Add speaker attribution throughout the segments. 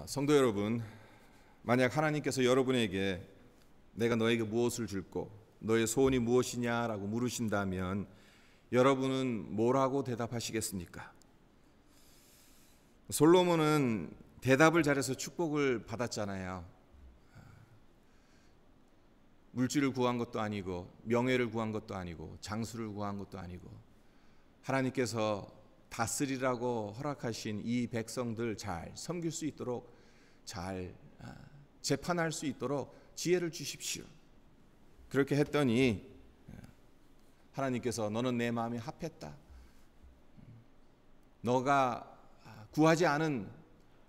Speaker 1: 성도 여러분, 만약 하나님께서 여러분에게 내가 너에게 무엇을 줄고 너의 소원이 무엇이냐라고 물으신다면 여러분은 뭐라고 대답하시겠습니까? 솔로몬은 대답을 잘해서 축복을 받았잖아요. 물질을 구한 것도 아니고 명예를 구한 것도 아니고 장수를 구한 것도 아니고 하나님께서 다스리라고 허락하신 이 백성들 잘 섬길 수 있도록 잘 재판할 수 있도록 지혜를 주십시오. 그렇게 했더니 하나님께서 너는 내 마음에 합했다. 너가 구하지 않은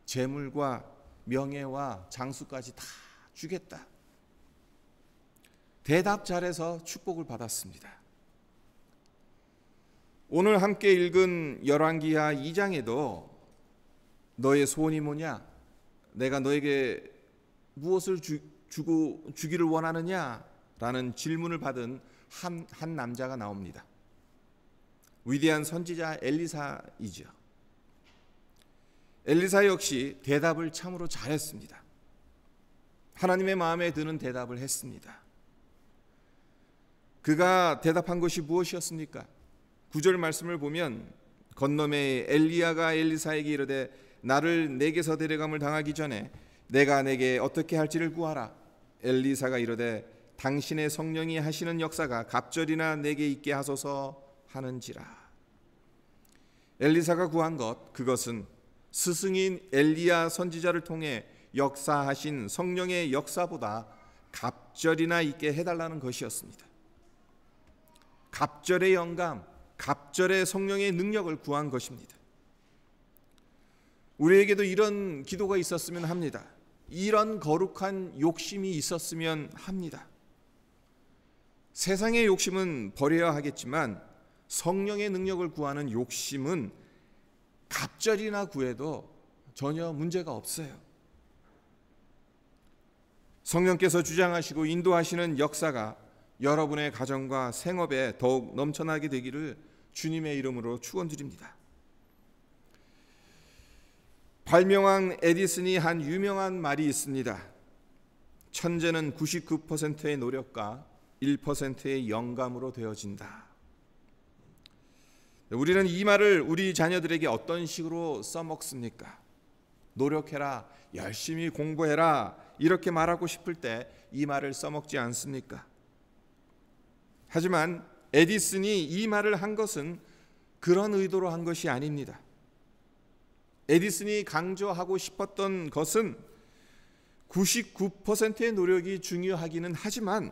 Speaker 1: 재물과 명예와 장수까지 다 주겠다. 대답 잘해서 축복을 받았습니다. 오늘 함께 읽은 열왕기하 2장에도 너의 소원이 뭐냐? 내가 너에게 무엇을 주기를 원하느냐? 라는 질문을 받은 한 남자가 나옵니다. 위대한 선지자 엘리사이죠. 엘리사 역시 대답을 참으로 잘했습니다. 하나님의 마음에 드는 대답을 했습니다. 그가 대답한 것이 무엇이었습니까? 9절 말씀을 보면 건너매 엘리야가 엘리사에게 이르되 나를 내게서 데려감을 당하기 전에 내가 내게 어떻게 할지를 구하라. 엘리사가 이르되 당신의 성령이 하시는 역사가 갑절이나 내게 있게 하소서 하는지라. 엘리사가 구한 것, 그것은 스승인 엘리야 선지자를 통해 역사하신 성령의 역사보다 갑절이나 있게 해달라는 것이었습니다. 갑절의 영감, 갑절의 성령의 능력을 구한 것입니다. 우리에게도 이런 기도가 있었으면 합니다. 이런 거룩한 욕심이 있었으면 합니다. 세상의 욕심은 버려야 하겠지만 성령의 능력을 구하는 욕심은 갑절이나 구해도 전혀 문제가 없어요. 성령께서 주장하시고 인도하시는 역사가 여러분의 가정과 생업에 더욱 넘쳐나게 되기를 주님의 이름으로 축원드립니다. 발명왕 에디슨이 한 유명한 말이 있습니다. 천재는 99%의 노력과 1%의 영감으로 되어진다. 우리는 이 말을 우리 자녀들에게 어떤 식으로 써먹습니까? 노력해라, 열심히 공부해라 이렇게 말하고 싶을 때 이 말을 써먹지 않습니까? 하지만 에디슨이 이 말을 한 것은 그런 의도로 한 것이 아닙니다. 에디슨이 강조하고 싶었던 것은 99%의 노력이 중요하기는 하지만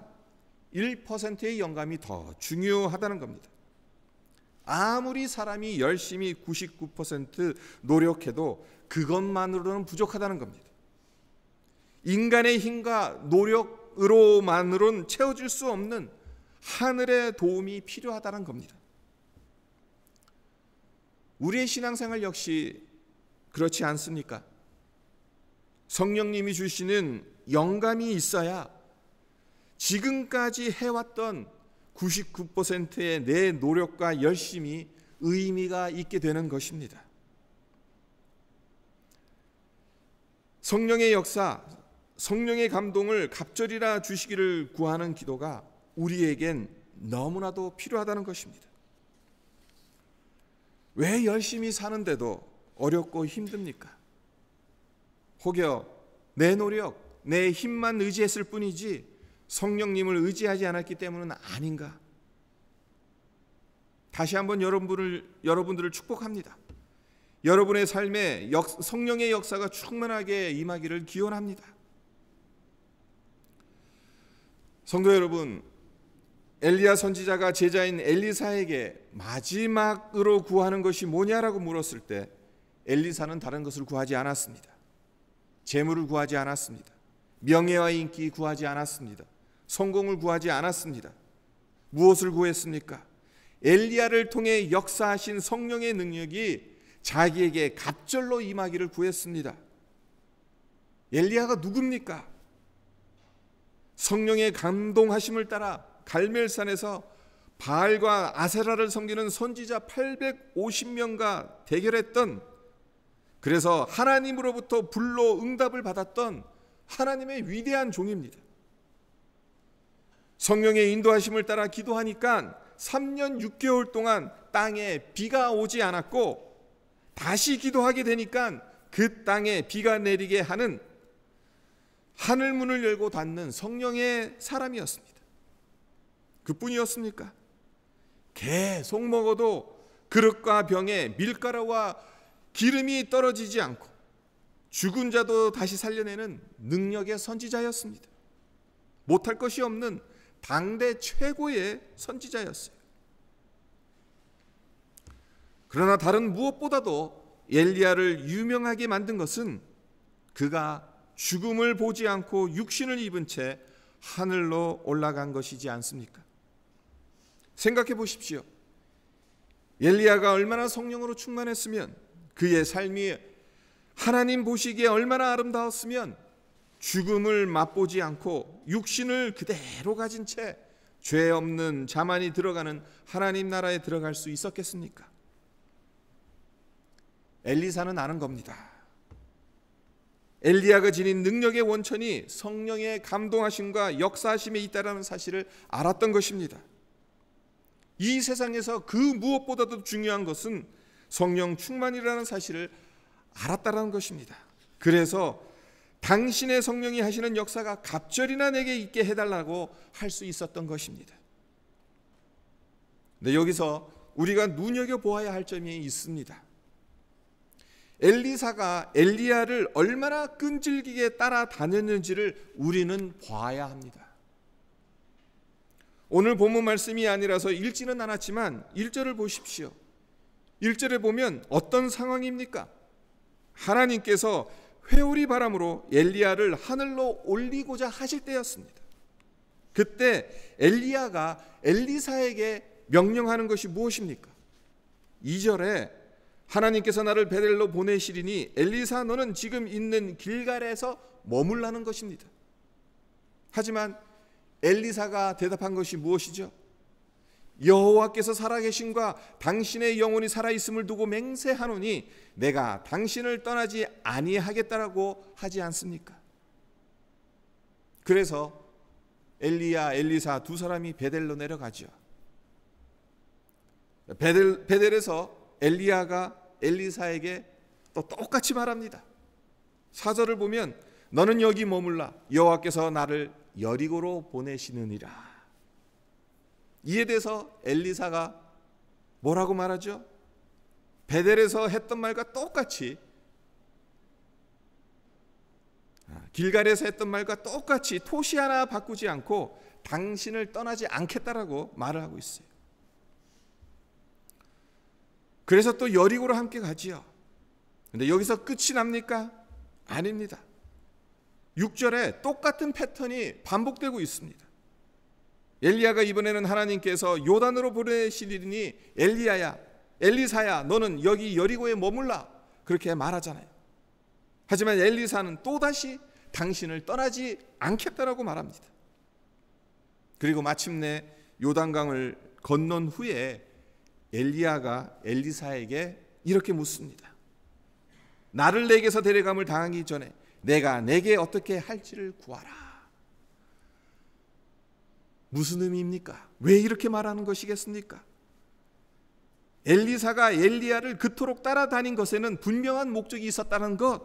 Speaker 1: 1%의 영감이 더 중요하다는 겁니다. 아무리 사람이 열심히 99% 노력해도 그것만으로는 부족하다는 겁니다. 인간의 힘과 노력으로만으로는 채워질 수 없는 하늘의 도움이 필요하다는 겁니다. 우리의 신앙생활 역시 그렇지 않습니까? 성령님이 주시는 영감이 있어야 지금까지 해왔던 99%의 내 노력과 열심이 의미가 있게 되는 것입니다. 성령의 역사, 성령의 감동을 갑절이라 주시기를 구하는 기도가 우리에겐 너무나도 필요하다는 것입니다. 왜 열심히 사는데도 어렵고 힘듭니까? 혹여 내 노력, 내 힘만 의지했을 뿐이지 성령님을 의지하지 않았기 때문은 아닌가? 다시 한번 여러분들을 축복합니다. 여러분의 삶에 성령의 역사가 충만하게 임하기를 기원합니다. 성도 여러분, 엘리야 선지자가 제자인 엘리사에게 마지막으로 구하는 것이 뭐냐라고 물었을 때 엘리사는 다른 것을 구하지 않았습니다. 재물을 구하지 않았습니다. 명예와 인기 구하지 않았습니다. 성공을 구하지 않았습니다. 무엇을 구했습니까? 엘리야를 통해 역사하신 성령의 능력이 자기에게 갑절로 임하기를 구했습니다. 엘리야가 누굽니까? 성령의 감동하심을 따라 갈멜산에서 바알과 아세라를 섬기는 선지자 850명과 대결했던 그래서 하나님으로부터 불로 응답을 받았던 하나님의 위대한 종입니다. 성령의 인도하심을 따라 기도하니까 3년 6개월 동안 땅에 비가 오지 않았고, 다시 기도하게 되니까 그 땅에 비가 내리게 하는 하늘문을 열고 닫는 성령의 사람이었습니다. 그뿐이었습니까? 계속 먹어도 그릇과 병에 밀가루와 기름이 떨어지지 않고 죽은 자도 다시 살려내는 능력의 선지자였습니다. 못할 것이 없는 당대 최고의 선지자였어요. 그러나 다른 무엇보다도 엘리야를 유명하게 만든 것은 그가 죽음을 보지 않고 육신을 입은 채 하늘로 올라간 것이지 않습니까? 생각해 보십시오. 엘리야가 얼마나 성령으로 충만했으면, 그의 삶이 하나님 보시기에 얼마나 아름다웠으면 죽음을 맛보지 않고 육신을 그대로 가진 채 죄 없는 자만이 들어가는 하나님 나라에 들어갈 수 있었겠습니까? 엘리사는 아는 겁니다. 엘리야가 지닌 능력의 원천이 성령의 감동하심과 역사하심에 있다는 사실을 알았던 것입니다. 이 세상에서 그 무엇보다도 중요한 것은 성령 충만이라는 사실을 알았다는 것입니다. 그래서 당신의 성령이 하시는 역사가 갑절이나 내게 있게 해달라고 할 수 있었던 것입니다. 근데 여기서 우리가 눈여겨보아야 할 점이 있습니다. 엘리사가 엘리야를 얼마나 끈질기게 따라다녔는지를 우리는 봐야 합니다. 오늘 본문 말씀이 아니라서 읽지는 않았지만 1절을 보십시오. 1절에 보면 어떤 상황입니까? 하나님께서 회오리 바람으로 엘리야를 하늘로 올리고자 하실 때였습니다. 그때 엘리야가 엘리사에게 명령하는 것이 무엇입니까? 2절에 하나님께서 나를 베델로 보내시리니 엘리사 너는 지금 있는 길갈에서 머물라는 것입니다. 하지만 엘리사가 대답한 것이 무엇이죠? 여호와께서 살아계심과 당신의 영혼이 살아있음을 두고 맹세하노니 내가 당신을 떠나지 아니하겠다라고 하지 않습니까? 그래서 엘리야, 엘리사 두 사람이 베델로 내려가죠. 베델에서 엘리야가 엘리사에게 또 똑같이 말합니다. 4절을 보면 너는 여기 머물라 여호와께서 나를 여리고로 보내시느니라. 이에 대해서 엘리사가 뭐라고 말하죠? 베델에서 했던 말과 똑같이, 길갈에서 했던 말과 똑같이 토시 하나 바꾸지 않고 당신을 떠나지 않겠다라고 말을 하고 있어요. 그래서 또 여리고로 함께 가지요. 근데 여기서 끝이 납니까? 아닙니다. 6절에 똑같은 패턴이 반복되고 있습니다. 엘리야가 이번에는 하나님께서 요단으로 보내시리니 엘리야야, 엘리사야 너는 여기 여리고에 머물라 그렇게 말하잖아요. 하지만 엘리사는 또다시 당신을 떠나지 않겠다라고 말합니다. 그리고 마침내 요단강을 건넌 후에 엘리야가 엘리사에게 이렇게 묻습니다. 나를 내게서 데려감을 당하기 전에 내가 내게 어떻게 할지를 구하라. 무슨 의미입니까? 왜 이렇게 말하는 것이겠습니까? 엘리사가 엘리야를 그토록 따라다닌 것에는 분명한 목적이 있었다는 것,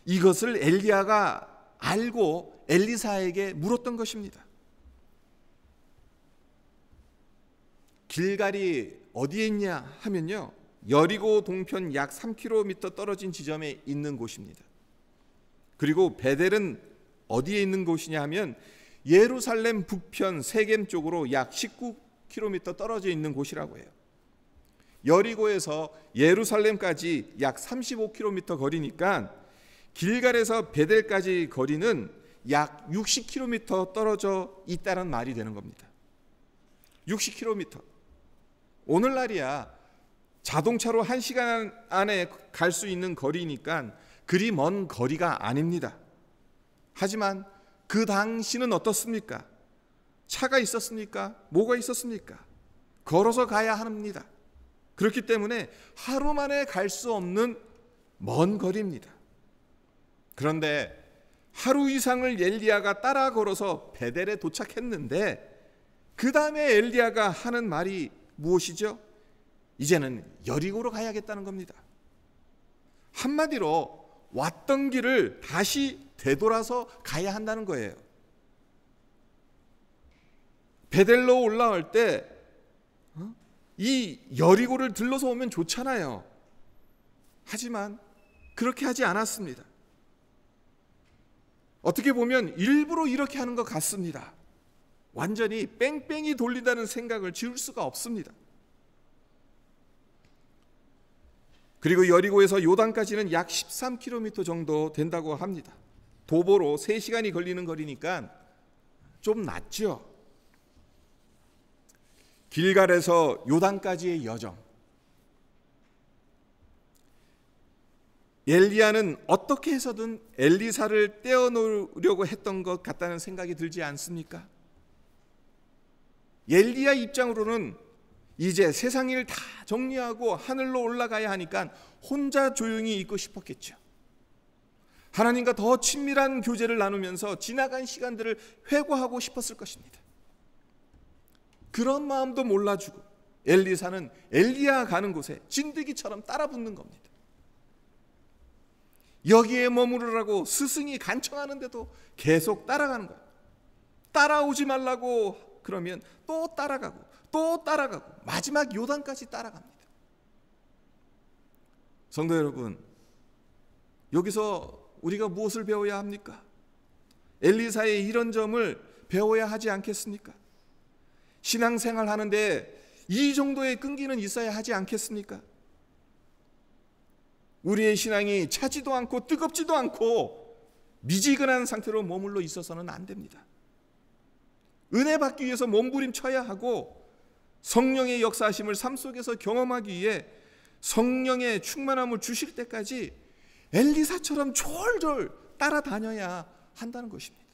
Speaker 1: 이것을 엘리야가 알고 엘리사에게 물었던 것입니다. 길갈이 어디에 있냐 하면요, 여리고 동편 약 3km 떨어진 지점에 있는 곳입니다. 그리고 베델은 어디에 있는 곳이냐 하면 예루살렘 북편 세겜 쪽으로 약 19km 떨어져 있는 곳이라고 해요. 여리고에서 예루살렘까지 약 35km 거리니까 길갈에서 베델까지 거리는 약 60km 떨어져 있다는 말이 되는 겁니다. 60km. 오늘날이야 자동차로 1시간 안에 갈 수 있는 거리니까 그리 먼 거리가 아닙니다. 하지만 그 당시는 어떻습니까? 차가 있었습니까? 뭐가 있었습니까? 걸어서 가야 합니다. 그렇기 때문에 하루 만에 갈 수 없는 먼 거리입니다. 그런데 하루 이상을 엘리야가 따라 걸어서 베델에 도착했는데 그 다음에 엘리야가 하는 말이 무엇이죠? 이제는 여리고로 가야겠다는 겁니다. 한마디로 왔던 길을 다시 되돌아서 가야 한다는 거예요. 베델로 올라올 때 이 여리고를 들러서 오면 좋잖아요. 하지만 그렇게 하지 않았습니다. 어떻게 보면 일부러 이렇게 하는 것 같습니다. 완전히 뺑뺑이 돌린다는 생각을 지울 수가 없습니다. 그리고 여리고에서 요단까지는 약 13km 정도 된다고 합니다. 도보로 3시간이 걸리는 거리니까 좀 낫죠. 길갈에서 요단까지의 여정. 엘리야는 어떻게 해서든 엘리사를 떼어놓으려고 했던 것 같다는 생각이 들지 않습니까? 엘리야 입장으로는 이제 세상 일 다 정리하고 하늘로 올라가야 하니까 혼자 조용히 있고 싶었겠죠. 하나님과 더 친밀한 교제를 나누면서 지나간 시간들을 회고하고 싶었을 것입니다. 그런 마음도 몰라주고 엘리사는 엘리야 가는 곳에 진드기처럼 따라붙는 겁니다. 여기에 머무르라고 스승이 간청하는데도 계속 따라가는 거예요. 따라오지 말라고 그러면 또 따라가고 또 따라가고 마지막 요단까지 따라갑니다. 성도 여러분, 여기서 우리가 무엇을 배워야 합니까? 엘리사의 이런 점을 배워야 하지 않겠습니까? 신앙생활 하는데 이 정도의 끈기는 있어야 하지 않겠습니까? 우리의 신앙이 차지도 않고 뜨겁지도 않고 미지근한 상태로 머물러 있어서는 안 됩니다. 은혜 받기 위해서 몸부림쳐야 하고 성령의 역사하심을 삶 속에서 경험하기 위해 성령의 충만함을 주실 때까지 엘리사처럼 졸졸 따라다녀야 한다는 것입니다.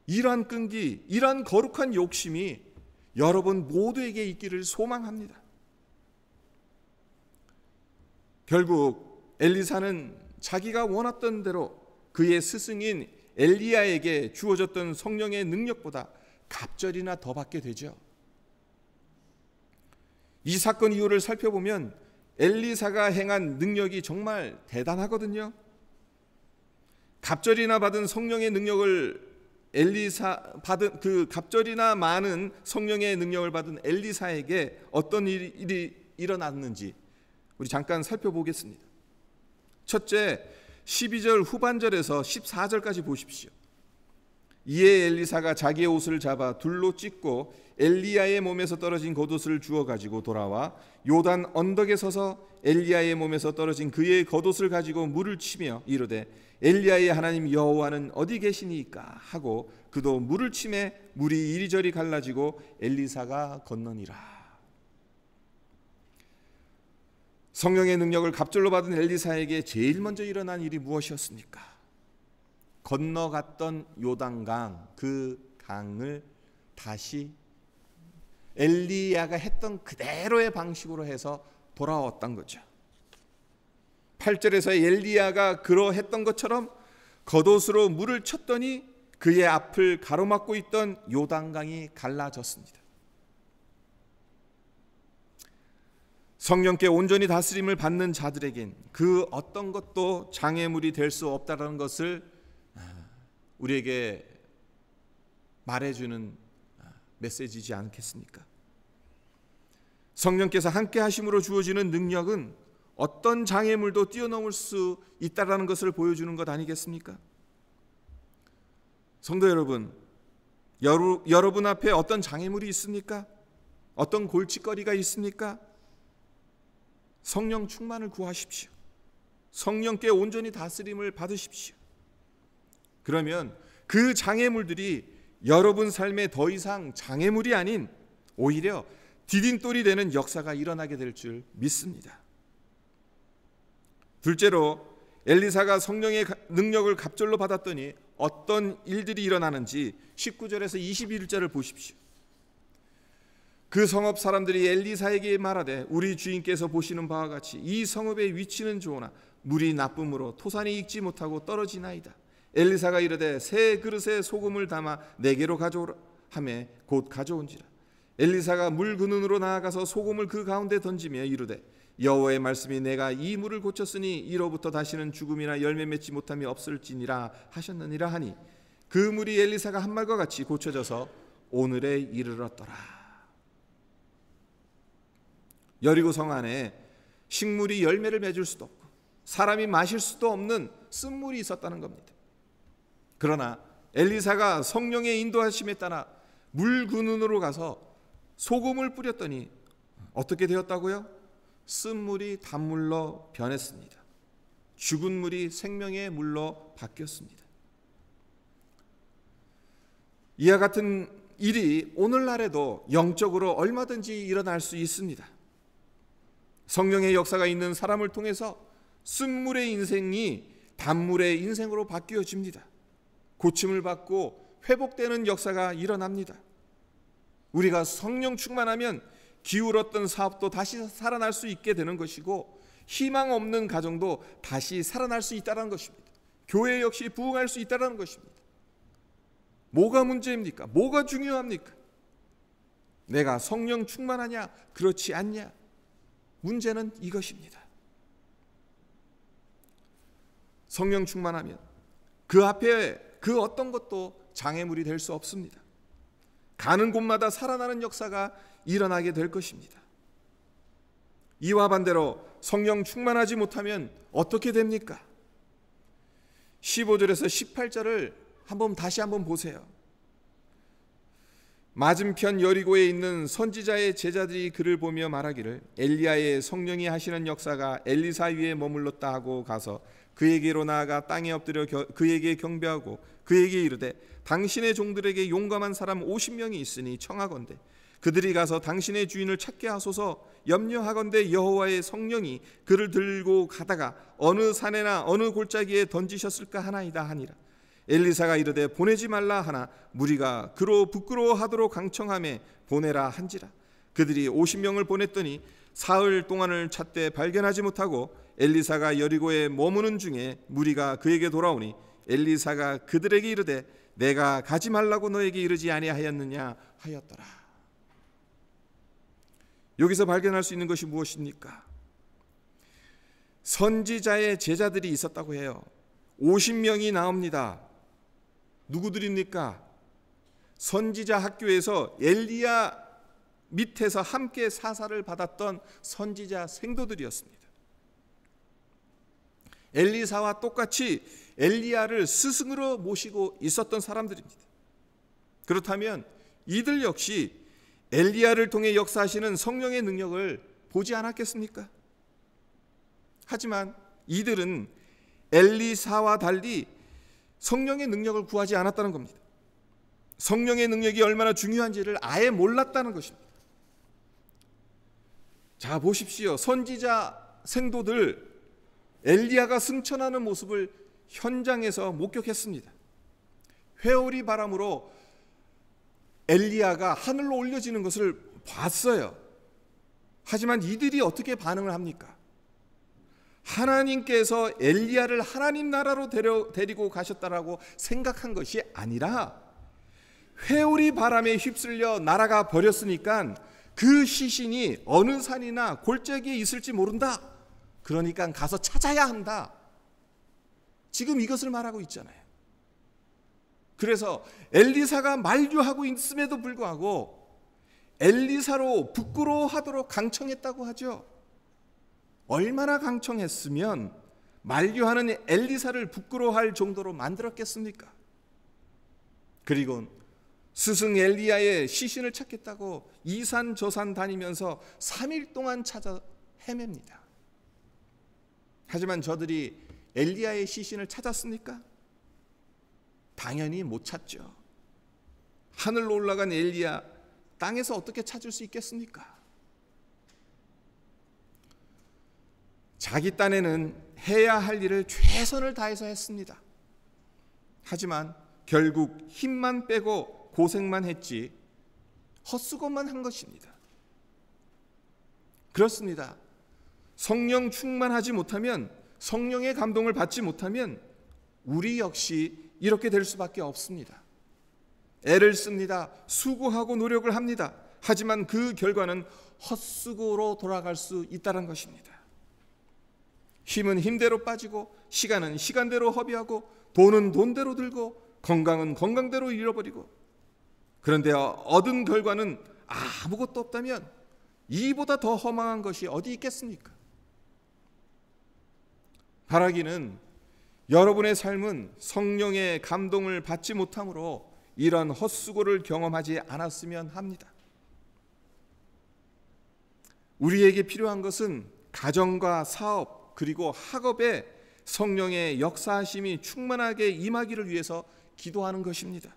Speaker 1: 이러한 끈기, 이러한 거룩한 욕심이 여러분 모두에게 있기를 소망합니다. 결국 엘리사는 자기가 원했던 대로 그의 스승인 엘리야에게 주어졌던 성령의 능력보다 갑절이나 더 받게 되죠. 이 사건 이유를 살펴보면 엘리사가 행한 능력이 정말 대단하거든요. 갑절이나 받은 성령의 능력을 갑절이나 많은 성령의 능력을 받은 엘리사에게 어떤 일이 일어났는지 우리 잠깐 살펴보겠습니다. 첫째, 12절 후반절에서 14절까지 보십시오. 이에 엘리사가 자기의 옷을 잡아 둘로 찢고 엘리야의 몸에서 떨어진 겉옷을 주워 가지고 돌아와 요단 언덕에 서서 엘리야의 몸에서 떨어진 그의 겉옷을 가지고 물을 치며 이르되 엘리야의 하나님 여호와는 어디 계시니까 하고 그도 물을 치매 물이 이리저리 갈라지고 엘리사가 건너니라. 성령의 능력을 갑절로 받은 엘리사에게 제일 먼저 일어난 일이 무엇이었습니까? 건너갔던 요단강, 그 강을 다시 엘리야가 했던 그대로의 방식으로 해서 돌아왔던 거죠. 8절에서 엘리야가 그러했던 것처럼 겉옷으로 물을 쳤더니 그의 앞을 가로막고 있던 요단강이 갈라졌습니다. 성령께 온전히 다스림을 받는 자들에겐 그 어떤 것도 장애물이 될 수 없다는 것을 우리에게 말해주는 메시지지 않겠습니까? 성령께서 함께 하심으로 주어지는 능력은 어떤 장애물도 뛰어넘을 수 있다는 것을 보여주는 것 아니겠습니까? 성도 여러분, 여러분 앞에 어떤 장애물이 있습니까? 어떤 골칫거리가 있습니까? 성령 충만을 구하십시오. 성령께 온전히 다스림을 받으십시오. 그러면 그 장애물들이 여러분 삶에 더 이상 장애물이 아닌 오히려 디딤돌이 되는 역사가 일어나게 될 줄 믿습니다. 둘째로 엘리사가 성령의 능력을 갑절로 받았더니 어떤 일들이 일어나는지 19절에서 21절을 보십시오. 그 성읍 사람들이 엘리사에게 말하되 우리 주인께서 보시는 바와 같이 이 성읍의 위치는 좋으나 물이 나쁨으로 토산이 익지 못하고 떨어지나이다. 엘리사가 이르되 새 그릇에 소금을 담아 내게로 가져오라 하매 곧 가져온지라. 엘리사가 물 근원으로 나아가서 소금을 그 가운데 던지며 이르되 여호와의 말씀이 내가 이 물을 고쳤으니 이로부터 다시는 죽음이나 열매 맺지 못함이 없을지니라 하셨느니라 하니 그 물이 엘리사가 한 말과 같이 고쳐져서 오늘에 이르렀더라. 여리고 성 안에 식물이 열매를 맺을 수도 없고 사람이 마실 수도 없는 쓴물이 있었다는 겁니다. 그러나 엘리사가 성령의 인도하심에 따라 물 근원으로 가서 소금을 뿌렸더니 어떻게 되었다고요? 쓴물이 단물로 변했습니다. 죽은 물이 생명의 물로 바뀌었습니다. 이와 같은 일이 오늘날에도 영적으로 얼마든지 일어날 수 있습니다. 성령의 역사가 있는 사람을 통해서 쓴물의 인생이 단물의 인생으로 바뀌어집니다. 고침을 받고 회복되는 역사가 일어납니다. 우리가 성령 충만하면 기울었던 사업도 다시 살아날 수 있게 되는 것이고 희망 없는 가정도 다시 살아날 수 있다는 것입니다. 교회 역시 부흥할 수 있다는 것입니다. 뭐가 문제입니까? 뭐가 중요합니까? 내가 성령 충만하냐 그렇지 않냐? 문제는 이것입니다. 성령 충만하면 그 앞에 그 어떤 것도 장애물이 될 수 없습니다. 가는 곳마다 살아나는 역사가 일어나게 될 것입니다. 이와 반대로 성령 충만하지 못하면 어떻게 됩니까? 15절에서 18절을 다시 한번 보세요. 맞은편 여리고에 있는 선지자의 제자들이 그를 보며 말하기를 엘리야의 성령이 하시는 역사가 엘리사 위에 머물렀다 하고 가서 그에게로 나아가 땅에 엎드려 그에게 경배하고 그에게 이르되 당신의 종들에게 용감한 사람 50명이 있으니 청하건대 그들이 가서 당신의 주인을 찾게 하소서. 염려하건대 여호와의 성령이 그를 들고 가다가 어느 산에나 어느 골짜기에 던지셨을까 하나이다 하니라. 엘리사가 이르되 보내지 말라 하나 무리가 그로 부끄러워하도록 강청하매 보내라 한지라. 그들이 50명을 보냈더니 사흘 동안을 찾되 발견하지 못하고 엘리사가 여리고에 머무는 중에 무리가 그에게 돌아오니 엘리사가 그들에게 이르되 내가 가지 말라고 너에게 이르지 아니하였느냐 하였더라. 여기서 발견할 수 있는 것이 무엇입니까? 선지자의 제자들이 있었다고 해요. 50명이 나옵니다. 누구들입니까? 선지자 학교에서 엘리야 밑에서 함께 사사를 받았던 선지자 생도들이었습니다. 엘리사와 똑같이 엘리야를 스승으로 모시고 있었던 사람들입니다. 그렇다면 이들 역시 엘리야를 통해 역사하시는 성령의 능력을 보지 않았겠습니까? 하지만 이들은 엘리사와 달리 성령의 능력을 구하지 않았다는 겁니다. 성령의 능력이 얼마나 중요한지를 아예 몰랐다는 것입니다. 자, 보십시오. 선지자 생도들 엘리야가 승천하는 모습을 현장에서 목격했습니다. 회오리 바람으로 엘리야가 하늘로 올려지는 것을 봤어요. 하지만 이들이 어떻게 반응을 합니까? 하나님께서 엘리야를 하나님 나라로 데리고 가셨다라고 생각한 것이 아니라 회오리 바람에 휩쓸려 날아가 버렸으니까 그 시신이 어느 산이나 골짜기에 있을지 모른다. 그러니까 가서 찾아야 한다. 지금 이것을 말하고 있잖아요. 그래서 엘리사가 만류하고 있음에도 불구하고 엘리사로 부끄러워하도록 강청했다고 하죠. 얼마나 강청했으면 만류하는 엘리사를 부끄러워할 정도로 만들었겠습니까? 그리고 스승 엘리야의 시신을 찾겠다고 이 산 저 산 다니면서 3일 동안 찾아 헤맵니다. 하지만 저들이 엘리야의 시신을 찾았습니까? 당연히 못 찾죠. 하늘로 올라간 엘리야 땅에서 어떻게 찾을 수 있겠습니까? 자기 딴에는 해야 할 일을 최선을 다해서 했습니다. 하지만 결국 힘만 빼고 고생만 했지 헛수고만 한 것입니다. 그렇습니다. 성령 충만하지 못하면, 성령의 감동을 받지 못하면 우리 역시 이렇게 될 수밖에 없습니다. 애를 씁니다. 수고하고 노력을 합니다. 하지만 그 결과는 헛수고로 돌아갈 수 있다는 것입니다. 힘은 힘대로 빠지고, 시간은 시간대로 허비하고, 돈은 돈대로 들고, 건강은 건강대로 잃어버리고, 그런데 얻은 결과는 아무것도 없다면 이보다 더 허망한 것이 어디 있겠습니까? 바라기는 여러분의 삶은 성령의 감동을 받지 못함으로 이런 헛수고를 경험하지 않았으면 합니다. 우리에게 필요한 것은 가정과 사업 그리고 학업에 성령의 역사하심이 충만하게 임하기를 위해서 기도하는 것입니다.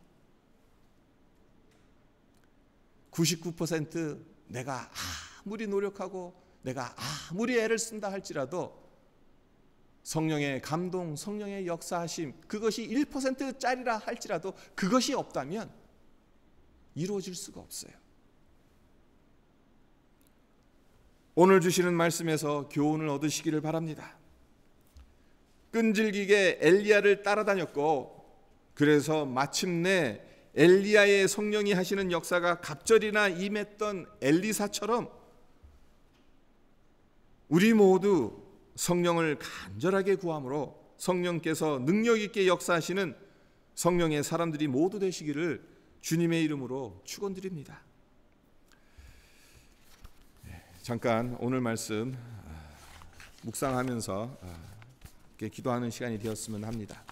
Speaker 1: 99% 내가 아무리 노력하고 내가 아무리 애를 쓴다 할지라도 성령의 감동, 성령의 역사하심, 그것이 1%짜리라 할지라도 그것이 없다면 이루어질 수가 없어요. 오늘 주시는 말씀에서 교훈을 얻으시기를 바랍니다. 끈질기게 엘리야를 따라다녔고, 그래서 마침내 엘리야의 성령이 하시는 역사가 갑절이나 임했던 엘리사처럼 우리 모두 성령을 간절하게 구함으로 성령께서 능력 있게 역사하시는 성령의 사람들이 모두 되시기를 주님의 이름으로 축원드립니다. 잠깐 오늘 말씀 묵상하면서 기도하는 시간이 되었으면 합니다.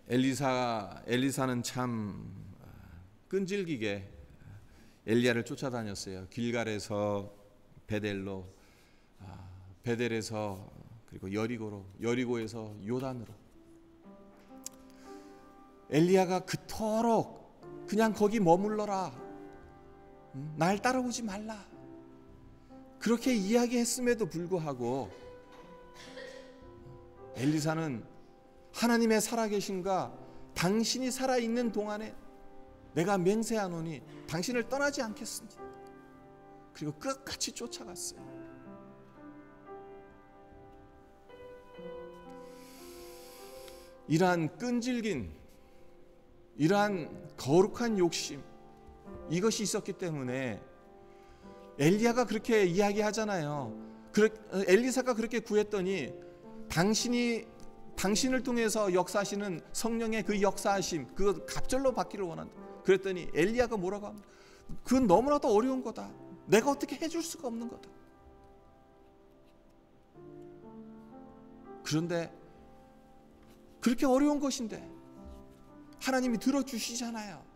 Speaker 1: 엘리사는 참 끈질기게 엘리야를 쫓아다녔어요. 길갈에서 베델로, 베델에서 그리고 여리고로, 여리고에서 요단으로. 엘리야가 그토록 그냥 거기 머물러라, 날 따라오지 말라, 그렇게 이야기했음에도 불구하고 엘리사는 하나님의 살아계신가, 당신이 살아있는 동안에 내가 맹세하노니 당신을 떠나지 않겠습니다. 그리고 끝까지 쫓아갔어요. 이러한 끈질긴, 이러한 거룩한 욕심, 이것이 있었기 때문에 엘리야가 그렇게 이야기하잖아요. 엘리사가 그렇게 구했더니 당신을 통해서 역사하시는 성령의 그 역사하심, 그거 갑절로 받기를 원한다. 그랬더니 엘리야가 뭐라고 합니까? 그건 너무나도 어려운 거다. 내가 어떻게 해줄 수가 없는 거다. 그런데 그렇게 어려운 것인데 하나님이 들어주시잖아요.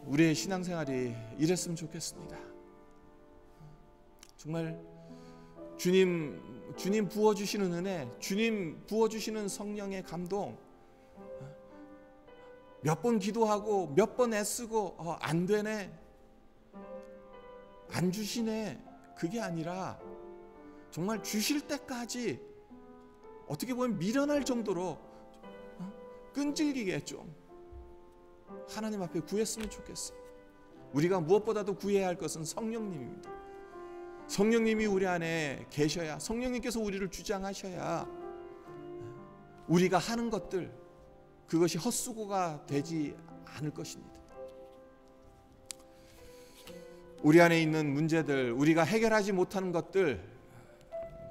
Speaker 1: 우리의 신앙생활이 이랬으면 좋겠습니다. 정말 주님 부어주시는 은혜, 주님 부어주시는 성령의 감동, 몇 번 기도하고 몇 번 애쓰고 안 되네, 안 주시네, 그게 아니라 정말 주실 때까지 어떻게 보면 미련할 정도로 끈질기게 좀 하나님 앞에 구했으면 좋겠어요. 우리가 무엇보다도 구해야 할 것은 성령님입니다. 성령님이 우리 안에 계셔야, 성령님께서 우리를 주장하셔야 우리가 하는 것들, 그것이 헛수고가 되지 않을 것입니다. 우리 안에 있는 문제들, 우리가 해결하지 못하는 것들,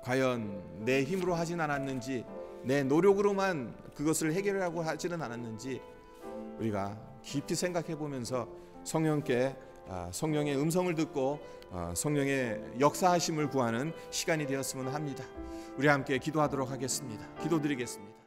Speaker 1: 과연 내 힘으로 하진 않았는지, 내 노력으로만 그것을 해결하고 하지는 않았는지 우리가 깊이 생각해 보면서 성령의 음성을 듣고 성령의 역사하심을 구하는 시간이 되었으면 합니다. 우리 함께 기도하도록 하겠습니다. 기도드리겠습니다.